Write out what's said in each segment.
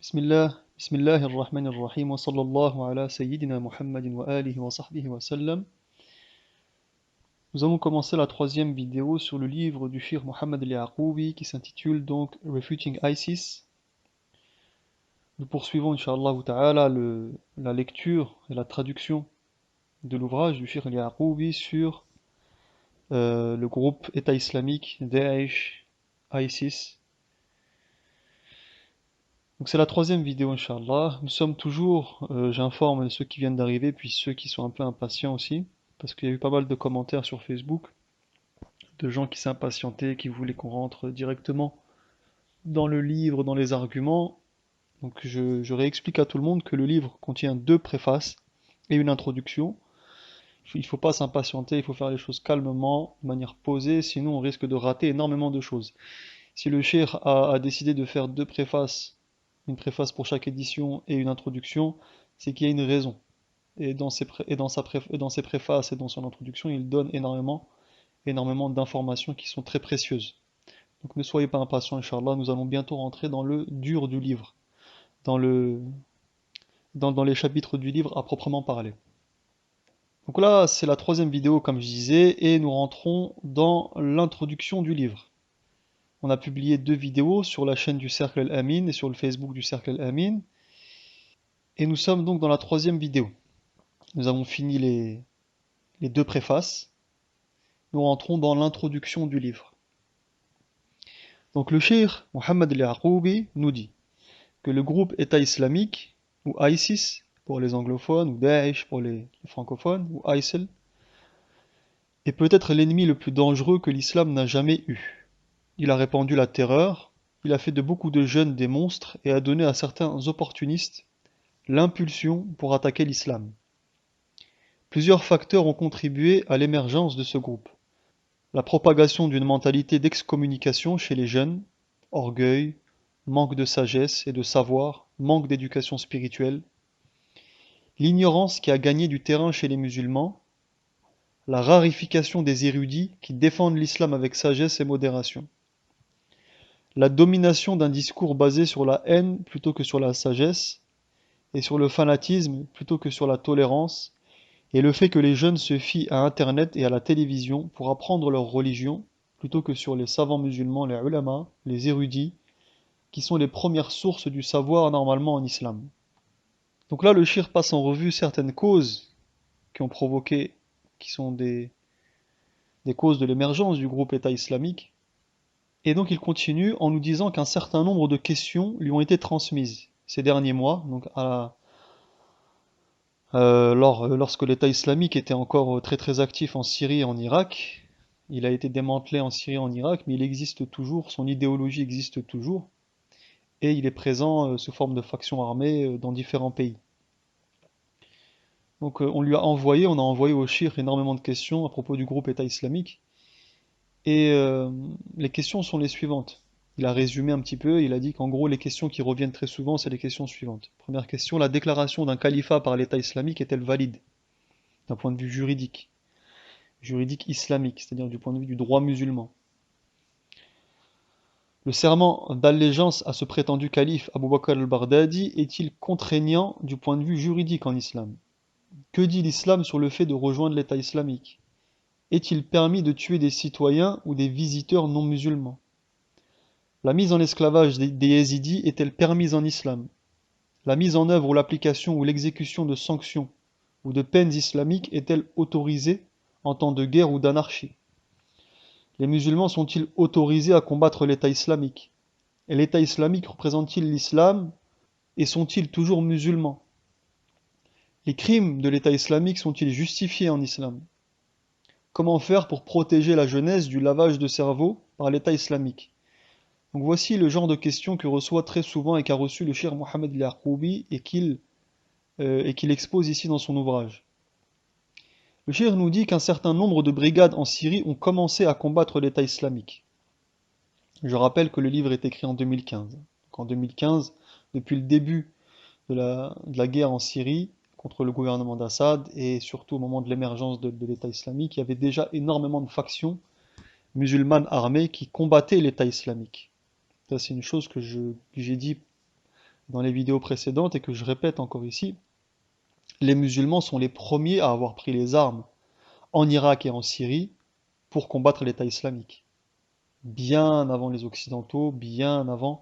Bismillahirrahmanirrahim wa sallallahu ala sayyidina Muhammadin wa alihi wa sahbihi wa sallam. Nous allons commencer la troisième vidéo sur le livre du Cheikh Mohammed al-Yaqoubi qui s'intitule donc Refuting ISIS. Nous poursuivons Inch'Allah ta'ala la lecture et la traduction de l'ouvrage du Cheikh al-Yaqoubi sur le groupe État islamique, Daesh, ISIS. Donc c'est la troisième vidéo, Inch'Allah. Nous sommes toujours, j'informe ceux qui viennent d'arriver, puis ceux qui sont un peu impatients aussi, parce qu'il y a eu pas mal de commentaires sur Facebook, de gens qui s'impatientaient, qui voulaient qu'on rentre directement dans le livre, dans les arguments. Donc je réexplique à tout le monde que le livre contient deux préfaces et une introduction. Il ne faut pas s'impatienter, il faut faire les choses calmement, de manière posée, sinon on risque de rater énormément de choses. Si le cheikh a décidé de faire deux préfaces, une préface pour chaque édition et une introduction, c'est qu'il y a une raison. Et dans ses préfaces et dans son introduction, il donne énormément d'informations qui sont très précieuses. Donc ne soyez pas impatients, Inch'Allah, nous allons bientôt rentrer dans le dur du livre, dans les chapitres du livre à proprement parler. Donc là, c'est la troisième vidéo, comme je disais, et nous rentrons dans l'introduction du livre. On a publié deux vidéos sur la chaîne du Cercle Al-Amin et sur le Facebook du Cercle Al-Amin. Et nous sommes donc dans la troisième vidéo. Nous avons fini les deux préfaces. Nous rentrons dans l'introduction du livre. Donc le cheikh Mohammed al-Yaqoubi nous dit que le groupe État islamique, ou ISIS pour les anglophones, ou Daesh pour les francophones, ou ISIL, est peut-être l'ennemi le plus dangereux que l'islam n'a jamais eu. Il a répandu la terreur, il a fait de beaucoup de jeunes des monstres et a donné à certains opportunistes l'impulsion pour attaquer l'islam. Plusieurs facteurs ont contribué à l'émergence de ce groupe. La propagation d'une mentalité d'excommunication chez les jeunes, orgueil, manque de sagesse et de savoir, manque d'éducation spirituelle, l'ignorance qui a gagné du terrain chez les musulmans, la rarification des érudits qui défendent l'islam avec sagesse et modération. La domination d'un discours basé sur la haine plutôt que sur la sagesse, et sur le fanatisme plutôt que sur la tolérance, et le fait que les jeunes se fient à Internet et à la télévision pour apprendre leur religion, plutôt que sur les savants musulmans, les ulama, les érudits, qui sont les premières sources du savoir normalement en islam. Donc là, le shir passe en revue certaines causes qui ont provoqué, qui sont des causes de l'émergence du groupe État islamique, et donc il continue en nous disant qu'un certain nombre de questions lui ont été transmises ces derniers mois, donc lorsque l'État islamique était encore très très actif en Syrie et en Irak. Il a été démantelé en Syrie et en Irak, mais il existe toujours, son idéologie existe toujours, et il est présent sous forme de factions armées dans différents pays. Donc on a envoyé au Shir énormément de questions à propos du groupe État islamique, et les questions sont les suivantes. Il a résumé un petit peu, il a dit qu'en gros les questions qui reviennent très souvent, c'est les questions suivantes. Première question, la déclaration d'un califat par l'État islamique est-elle valide d'un point de vue juridique islamique, c'est-à-dire du point de vue du droit musulman? Le serment d'allégeance à ce prétendu calife Abu Bakr al-Baghdadi est-il contraignant du point de vue juridique en islam? Que dit l'islam sur le fait de rejoindre l'État islamique? Est-il permis de tuer des citoyens ou des visiteurs non musulmans? La mise en esclavage des Yézidis est-elle permise en islam? La mise en œuvre ou l'application ou l'exécution de sanctions ou de peines islamiques est-elle autorisée en temps de guerre ou d'anarchie? Les musulmans sont-ils autorisés à combattre l'État islamique? Et l'État islamique représente-t-il l'islam et sont-ils toujours musulmans? Les crimes de l'État islamique sont-ils justifiés en islam? Comment faire pour protéger la jeunesse du lavage de cerveau par l'État islamique? Donc voici le genre de questions que reçoit très souvent et qu'a reçu le cheikh Mohammed al-Yaqoubi et qu'il expose ici dans son ouvrage. Le cheikh nous dit qu'un certain nombre de brigades en Syrie ont commencé à combattre l'État islamique. Je rappelle que le livre est écrit en 2015. Donc en 2015, depuis le début de la guerre en Syrie contre le gouvernement d'Assad et surtout au moment de l'émergence de l'État islamique, il y avait déjà énormément de factions musulmanes armées qui combattaient l'État islamique. Ça, c'est une chose que j'ai dit dans les vidéos précédentes et que je répète encore ici, les musulmans sont les premiers à avoir pris les armes en Irak et en Syrie pour combattre l'État islamique. Bien avant les Occidentaux, bien avant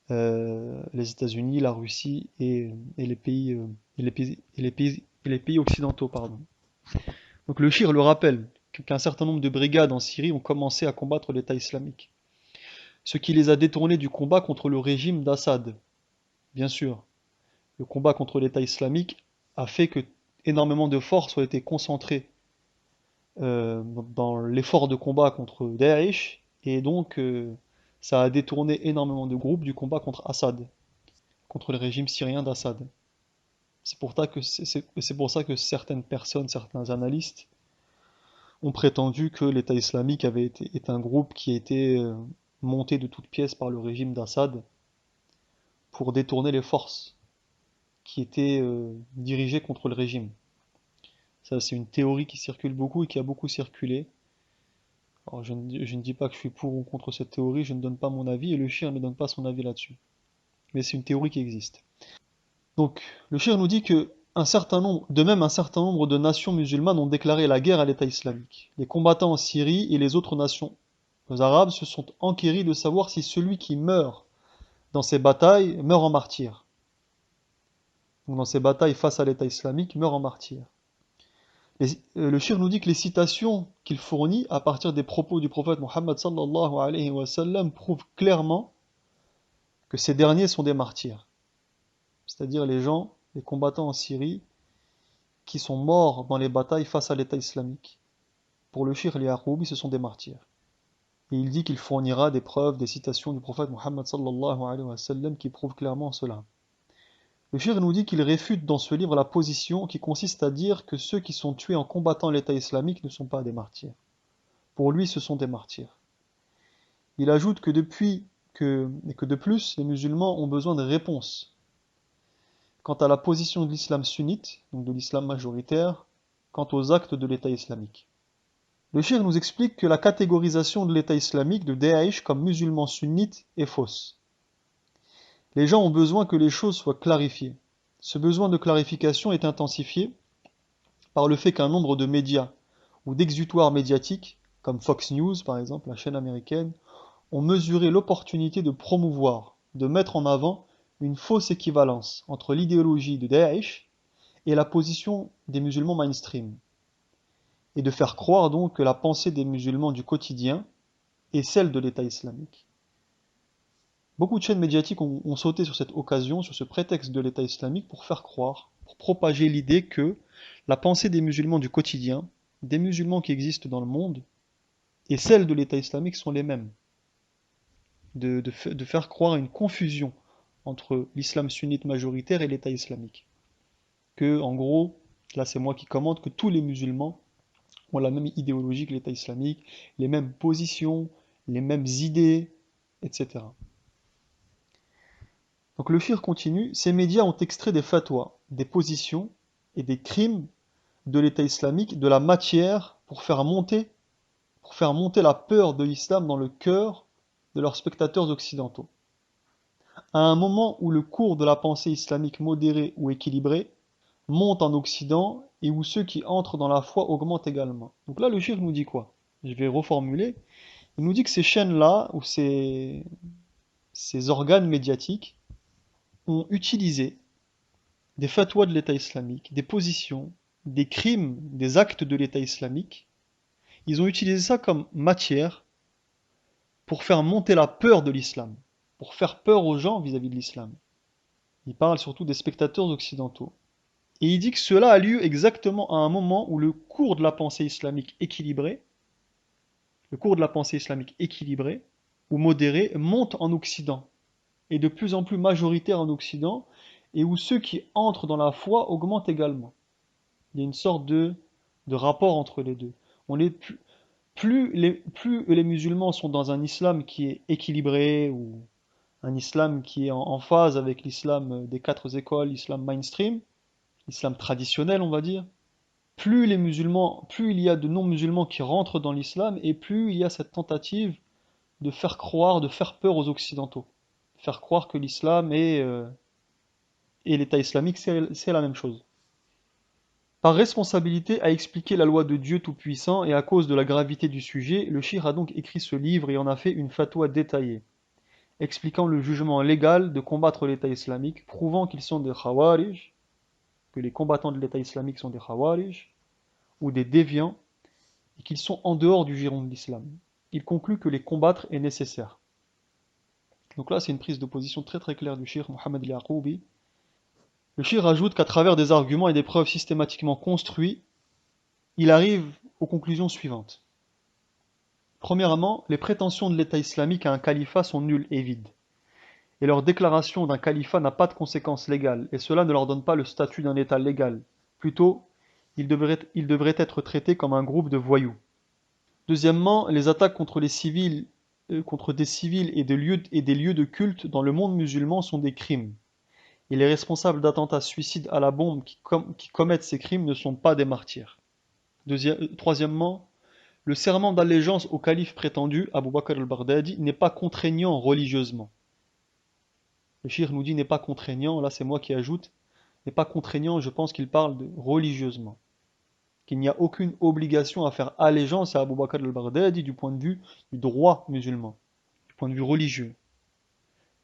les États-Unis, la Russie et les pays, et les pays occidentaux, pardon. Donc le Shir le rappelle qu'un certain nombre de brigades en Syrie ont commencé à combattre l'État islamique, ce qui les a détournés du combat contre le régime d'Assad. Bien sûr, le combat contre l'État islamique a fait que énormément de forces ont été concentrées dans l'effort de combat contre Daesh, et donc ça a détourné énormément de groupes du combat contre Assad, contre le régime syrien d'Assad. C'est pour ça que certaines personnes, certains analystes ont prétendu que l'État islamique est un groupe qui a été monté de toutes pièces par le régime d'Assad pour détourner les forces qui étaient dirigées contre le régime. Ça, c'est une théorie qui circule beaucoup et qui a beaucoup circulé. Alors, je ne dis pas que je suis pour ou contre cette théorie, je ne donne pas mon avis et le shir ne donne pas son avis là-dessus. Mais c'est une théorie qui existe. Donc, le shir nous dit que un certain nombre de nations musulmanes ont déclaré la guerre à l'État islamique. Les combattants en Syrie et les autres nations arabes se sont enquéris de savoir si celui qui meurt dans ces batailles meurt en martyr. Donc, dans ces batailles face à l'État islamique, meurt en martyr. Le shir nous dit que les citations qu'il fournit à partir des propos du prophète Mohammed sallallahu alayhi wa sallam prouvent clairement que ces derniers sont des martyrs. C'est-à-dire les gens, les combattants en Syrie, qui sont morts dans les batailles face à l'État islamique. Pour le shir al-Ya'qoubi, ce sont des martyrs. Et il dit qu'il fournira des preuves, des citations du prophète Mohammed sallallahu alayhi wa sallam qui prouvent clairement cela. Le shir nous dit qu'il réfute dans ce livre la position qui consiste à dire que ceux qui sont tués en combattant l'État islamique ne sont pas des martyrs. Pour lui, ce sont des martyrs. Il ajoute que de plus, les musulmans ont besoin de réponses quant à la position de l'islam sunnite, donc de l'islam majoritaire, quant aux actes de l'État islamique. Le shir nous explique que la catégorisation de l'État islamique de Daesh comme musulmans sunnites est fausse. Les gens ont besoin que les choses soient clarifiées. Ce besoin de clarification est intensifié par le fait qu'un nombre de médias ou d'exutoires médiatiques, comme Fox News par exemple, la chaîne américaine, ont mesuré l'opportunité de promouvoir, de mettre en avant une fausse équivalence entre l'idéologie de Daesh et la position des musulmans mainstream, et de faire croire donc que la pensée des musulmans du quotidien est celle de l'État islamique. Beaucoup de chaînes médiatiques ont sauté sur cette occasion, sur ce prétexte de l'État islamique pour faire croire, pour propager l'idée que la pensée des musulmans du quotidien, des musulmans qui existent dans le monde, et celle de l'État islamique sont les mêmes. De faire croire à une confusion entre l'islam sunnite majoritaire et l'État islamique. Que, en gros, là c'est moi qui commente, que tous les musulmans ont la même idéologie que l'État islamique, les mêmes positions, les mêmes idées, etc. Donc le shir continue, ces médias ont extrait des fatwas, des positions et des crimes de l'État islamique, de la matière pour faire monter la peur de l'islam dans le cœur de leurs spectateurs occidentaux. À un moment où le cours de la pensée islamique modérée ou équilibrée monte en Occident et où ceux qui entrent dans la foi augmentent également. Donc là, le shir nous dit quoi? Je vais reformuler. Il nous dit que ces chaînes-là, ou ces organes médiatiques, ont utilisé des fatwas de l'État islamique, des positions, des crimes, des actes de l'État islamique. Ils ont utilisé ça comme matière pour faire monter la peur de l'islam, pour faire peur aux gens vis-à-vis de l'islam. Il parle surtout des spectateurs occidentaux. Et il dit que cela a lieu exactement à un moment où le cours de la pensée islamique équilibré, ou modéré, monte en Occident, et de plus en plus majoritaire en Occident, et où ceux qui entrent dans la foi augmentent également. Il y a une sorte de rapport entre les deux. Plus les musulmans sont dans un islam qui est équilibré, ou un islam qui est en phase avec l'islam des quatre écoles, l'islam mainstream, l'islam traditionnel on va dire, plus il y a de non-musulmans qui rentrent dans l'islam, et plus il y a cette tentative de faire croire, de faire peur aux occidentaux, faire croire que l'islam est et l'État islamique, c'est la même chose. Par responsabilité à expliquer la loi de Dieu Tout-Puissant et à cause de la gravité du sujet, le cheikh a donc écrit ce livre et en a fait une fatwa détaillée, expliquant le jugement légal de combattre l'État islamique, prouvant qu'ils sont des khawarij, que les combattants de l'État islamique sont des khawarij, ou des déviants, et qu'ils sont en dehors du giron de l'islam. Il conclut que les combattre est nécessaire. Donc là, c'est une prise de position très très claire du cheikh Mohammed al-Yaqoubi. Le cheikh rajoute qu'à travers des arguments et des preuves systématiquement construits, il arrive aux conclusions suivantes. Premièrement, les prétentions de l'État islamique à un califat sont nulles et vides, et leur déclaration d'un califat n'a pas de conséquences légales, et cela ne leur donne pas le statut d'un État légal. Plutôt, ils devraient être traités comme un groupe de voyous. Deuxièmement, les attaques contre les civils, contre des civils et des lieux de culte dans le monde musulman sont des crimes. Et les responsables d'attentats suicides à la bombe qui commettent ces crimes ne sont pas des martyrs. Troisièmement, le serment d'allégeance au calife prétendu, Abu Bakr al-Baghdadi, n'est pas contraignant religieusement. Le cheikh nous dit n'est pas contraignant, là c'est moi qui ajoute, n'est pas contraignant, je pense qu'il parle de religieusement. Qu'il n'y a aucune obligation à faire allégeance à Abu Bakr al-Baghdadi du point de vue du droit musulman, du point de vue religieux.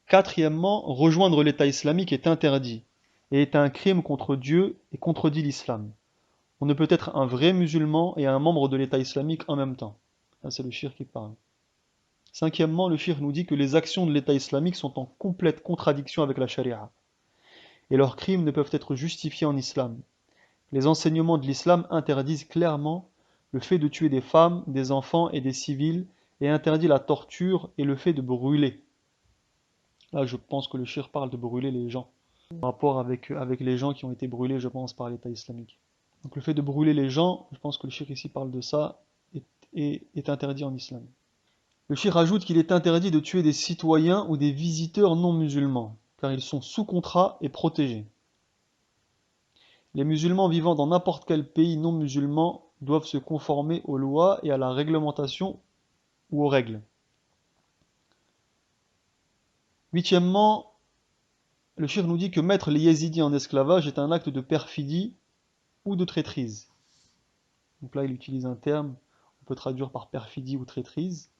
Quatrièmement, rejoindre l'État islamique est interdit et est un crime contre Dieu et contredit l'islam. On ne peut être un vrai musulman et un membre de l'État islamique en même temps. Là, c'est le shir qui parle. Cinquièmement, le shir nous dit que les actions de l'État islamique sont en complète contradiction avec la charia. Et leurs crimes ne peuvent être justifiés en islam. Les enseignements de l'islam interdisent clairement le fait de tuer des femmes, des enfants et des civils et interdit la torture et le fait de brûler. Là, je pense que le shir parle de brûler les gens. En rapport avec les gens qui ont été brûlés, je pense, par l'État islamique. Donc le fait de brûler les gens, je pense que le shir ici parle de ça, est interdit en islam. Le shir ajoute qu'il est interdit de tuer des citoyens ou des visiteurs non musulmans, car ils sont sous contrat et protégés. Les musulmans vivant dans n'importe quel pays non musulman doivent se conformer aux lois et à la réglementation ou aux règles. Huitièmement, le shir nous dit que mettre les yézidis en esclavage est un acte de perfidie ou de traîtrise. Donc là, il utilise un terme, on peut traduire par perfidie ou traîtrise.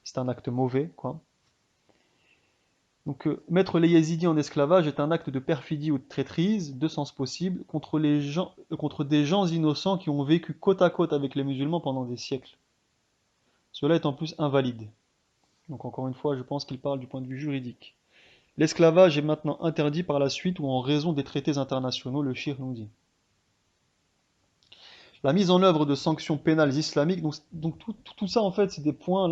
C'est un acte mauvais, quoi. Donc mettre les yézidis en esclavage est un acte de perfidie ou de traîtrise, deux sens possibles, contre des gens innocents qui ont vécu côte à côte avec les musulmans pendant des siècles. Cela est en plus invalide. Donc encore une fois, je pense qu'il parle du point de vue juridique. L'esclavage est maintenant interdit par la suite ou en raison des traités internationaux, le shir nous dit. La mise en œuvre de sanctions pénales islamiques, donc tout ça en fait c'est des points,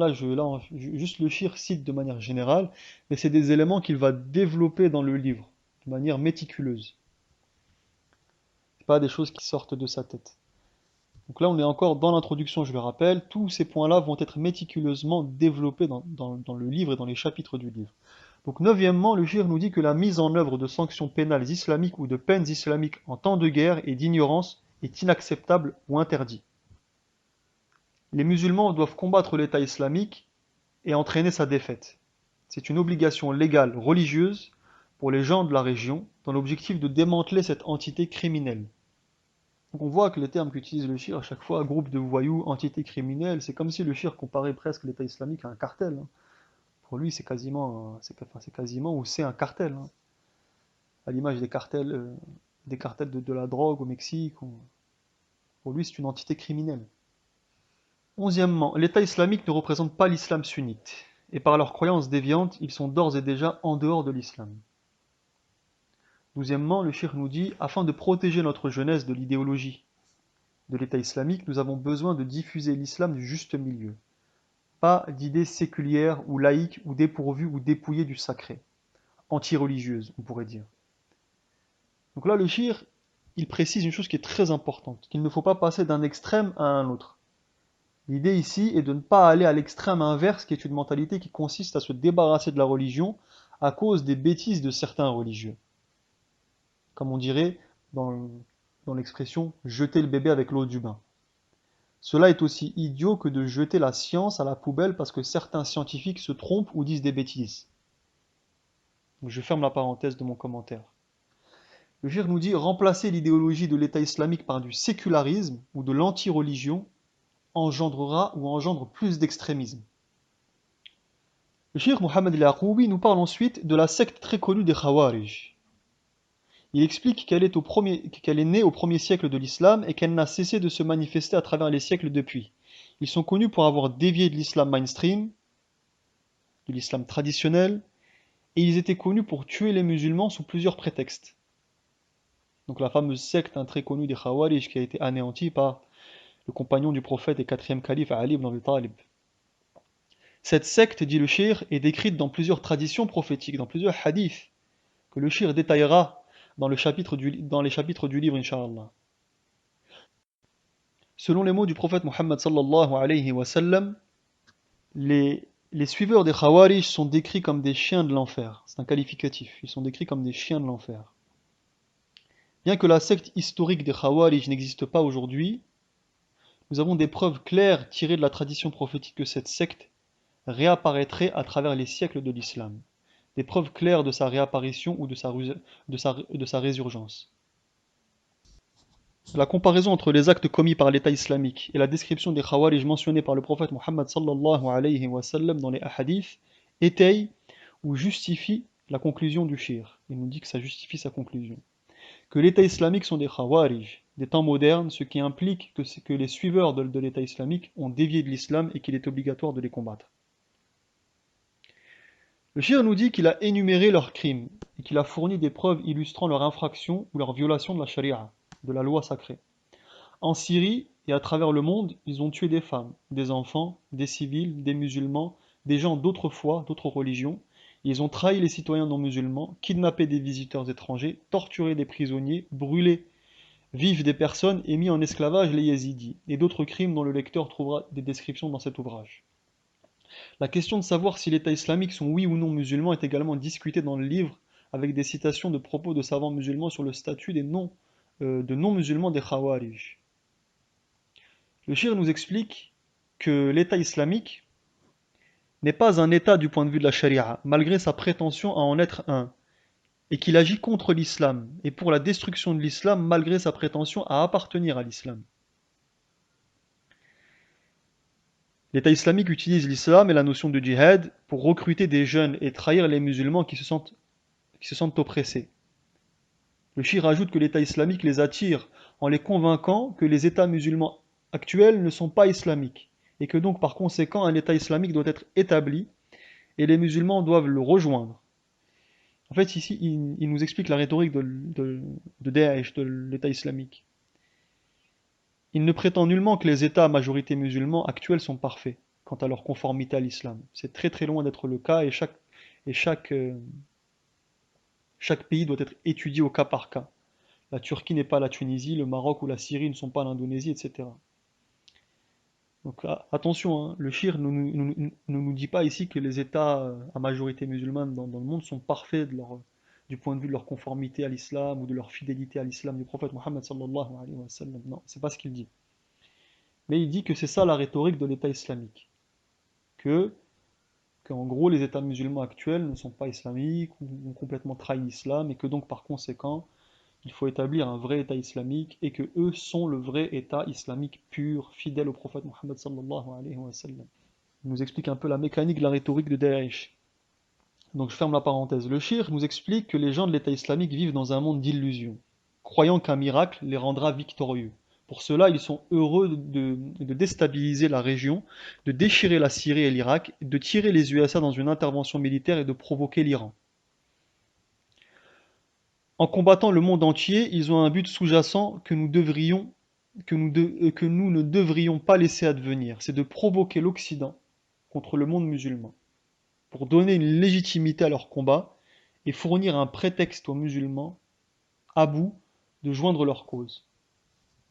juste le shir cite de manière générale, mais c'est des éléments qu'il va développer dans le livre, de manière méticuleuse. C'est pas des choses qui sortent de sa tête. Donc là on est encore dans l'introduction, je le rappelle, tous ces points-là vont être méticuleusement développés dans le livre et dans les chapitres du livre. Donc neuvièmement, le shir nous dit que la mise en œuvre de sanctions pénales islamiques ou de peines islamiques en temps de guerre et d'ignorance est inacceptable ou interdit. Les musulmans doivent combattre l'État islamique et entraîner sa défaite. C'est une obligation légale religieuse pour les gens de la région dans l'objectif de démanteler cette entité criminelle. Donc on voit que les termes qu'utilise le shir à chaque fois, groupe de voyous, entité criminelle, c'est comme si le shir comparait presque l'État islamique à un cartel. Pour lui, c'est quasiment ou c'est un cartel. À l'image des cartels de la drogue au Mexique. Pour lui, c'est une entité criminelle. Onzièmement, l'État islamique ne représente pas l'islam sunnite, et par leurs croyances déviantes, ils sont d'ores et déjà en dehors de l'islam. Douzièmement, le shir nous dit, afin de protéger notre jeunesse de l'idéologie de l'État islamique, nous avons besoin de diffuser l'islam du juste milieu. Pas d'idées séculières ou laïques ou dépourvues ou dépouillées du sacré. Anti-religieuses, on pourrait dire. Donc là, le shir, il précise une chose qui est très importante, qu'il ne faut pas passer d'un extrême à un autre. L'idée ici est de ne pas aller à l'extrême inverse, qui est une mentalité qui consiste à se débarrasser de la religion à cause des bêtises de certains religieux. Comme on dirait dans l'expression « jeter le bébé avec l'eau du bain ». Cela est aussi idiot que de jeter la science à la poubelle parce que certains scientifiques se trompent ou disent des bêtises. Donc je ferme la parenthèse de mon commentaire. Le shir nous dit remplacer l'idéologie de l'État islamique par du sécularisme ou de l'anti-religion engendrera ou engendre plus d'extrémisme. Le shir Mohammed el-Yaqoubi nous parle ensuite de la secte très connue des Khawarij. Il explique qu'elle est née au premier siècle de l'islam et qu'elle n'a cessé de se manifester à travers les siècles depuis. Ils sont connus pour avoir dévié de l'islam mainstream, de l'islam traditionnel, et ils étaient connus pour tuer les musulmans sous plusieurs prétextes. Donc la fameuse secte très connue des Khawarij qui a été anéantie par le compagnon du prophète et quatrième calife Ali ibn Abi Talib. Cette secte, dit le shir, est décrite dans plusieurs traditions prophétiques, dans plusieurs hadiths, que le shir détaillera dans les chapitres du livre, Inch'Allah. Selon les mots du prophète Muhammad sallallahu alayhi wa sallam, les suiveurs des Khawarij sont décrits comme des chiens de l'enfer. C'est un qualificatif. Ils sont décrits comme des chiens de l'enfer. Bien que la secte historique des Khawarij n'existe pas aujourd'hui, nous avons des preuves claires tirées de la tradition prophétique que cette secte réapparaîtrait à travers les siècles de l'islam. Des preuves claires de sa réapparition ou de sa résurgence. La comparaison entre les actes commis par l'État islamique et la description des Khawarij mentionnés par le prophète Muhammad sallallahu alayhi wa sallam dans les hadiths étaye ou justifie la conclusion du shir. Il nous dit que ça justifie sa conclusion. Que l'État islamique sont des Khawarij, des temps modernes, ce qui implique que les suiveurs de l'État islamique ont dévié de l'islam et qu'il est obligatoire de les combattre. Le shir nous dit qu'il a énuméré leurs crimes et qu'il a fourni des preuves illustrant leur infraction ou leur violation de la charia, de la loi sacrée. En Syrie et à travers le monde, ils ont tué des femmes, des enfants, des civils, des musulmans, des gens d'autres foi, d'autres religions. Ils ont trahi les citoyens non musulmans, kidnappé des visiteurs étrangers, torturé des prisonniers, brûlé vifs des personnes et mis en esclavage les yézidis, et d'autres crimes dont le lecteur trouvera des descriptions dans cet ouvrage. La question de savoir si l'État islamique sont oui ou non musulmans est également discutée dans le livre avec des citations de propos de savants musulmans sur le statut de non-musulmans des Khawarij. Le shir nous explique que l'État islamique n'est pas un État du point de vue de la charia, malgré sa prétention à en être un, et qu'il agit contre l'islam, et pour la destruction de l'islam, malgré sa prétention à appartenir à l'islam. L'État islamique utilise l'islam et la notion de djihad pour recruter des jeunes et trahir les musulmans qui se sentent oppressés. Le shir ajoute que l'État islamique les attire en les convainquant que les États musulmans actuels ne sont pas islamiques, et que donc par conséquent un État islamique doit être établi, et les musulmans doivent le rejoindre. En fait, ici, il nous explique la rhétorique de Daesh, de l'État islamique. Il ne prétend nullement que les États à majorité musulmans actuels sont parfaits quant à leur conformité à l'islam. C'est très très loin d'être le cas et chaque pays doit être étudié au cas par cas. La Turquie n'est pas la Tunisie, le Maroc ou la Syrie ne sont pas l'Indonésie, etc. Donc attention, hein, le shir ne nous dit pas ici que les États à majorité musulmane dans le monde sont parfaits du point de vue de leur conformité à l'islam ou de leur fidélité à l'islam du prophète Mohammed sallallahu alayhi wa sallam. Non, c'est pas ce qu'il dit. Mais il dit que c'est ça la rhétorique de l'État islamique. Que, qu'en gros les États musulmans actuels ne sont pas islamiques ou ont complètement trahi l'islam et que donc par conséquent il faut établir un vrai État islamique et que eux sont le vrai État islamique pur, fidèle au prophète Mohammed sallallahu alayhi wa sallam. Il nous explique un peu la mécanique de la rhétorique de Daesh. Donc je ferme la parenthèse. Le shir nous explique que les gens de l'État islamique vivent dans un monde d'illusions, croyant qu'un miracle les rendra victorieux. Pour cela, ils sont heureux de déstabiliser la région, de déchirer la Syrie et l'Irak, de tirer les USA dans une intervention militaire et de provoquer l'Iran. En combattant le monde entier, ils ont un but sous-jacent que nous ne devrions pas laisser advenir, c'est de provoquer l'Occident contre le monde musulman, pour donner une légitimité à leur combat et fournir un prétexte aux musulmans, à bout, de joindre leur cause.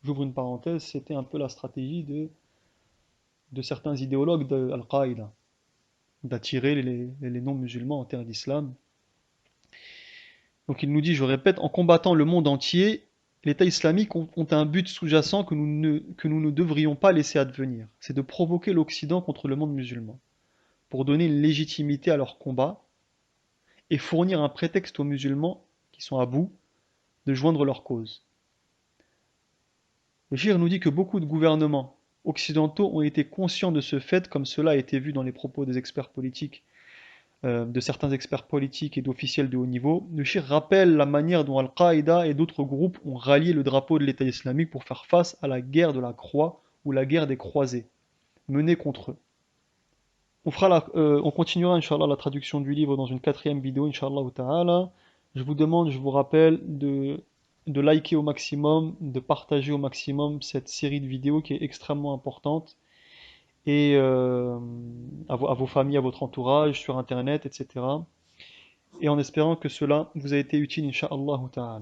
J'ouvre une parenthèse, c'était un peu la stratégie de certains idéologues de Al-Qaïda, d'attirer les non-musulmans en terre d'islam. Donc il nous dit, je répète, en combattant le monde entier, l'État islamique ont un but sous-jacent que nous ne devrions pas laisser advenir. C'est de provoquer l'Occident contre le monde musulman, pour donner une légitimité à leur combat et fournir un prétexte aux musulmans qui sont à bout de joindre leur cause. Le shir nous dit que beaucoup de gouvernements occidentaux ont été conscients de ce fait, comme cela a été vu dans les propos des experts politiques, de certains experts politiques et d'officiels de haut niveau. Le shir rappelle la manière dont Al-Qaïda et d'autres groupes ont rallié le drapeau de l'État islamique pour faire face à la guerre de la croix ou la guerre des croisés, menée contre eux. On continuera, Inch'Allah, la traduction du livre dans une quatrième vidéo, Inch'Allah ta'ala. Je vous demande, je vous rappelle de liker au maximum, de partager au maximum cette série de vidéos qui est extrêmement importante et à vos familles, à votre entourage, sur Internet, etc. Et en espérant que cela vous a été utile, Inch'Allah ta'ala.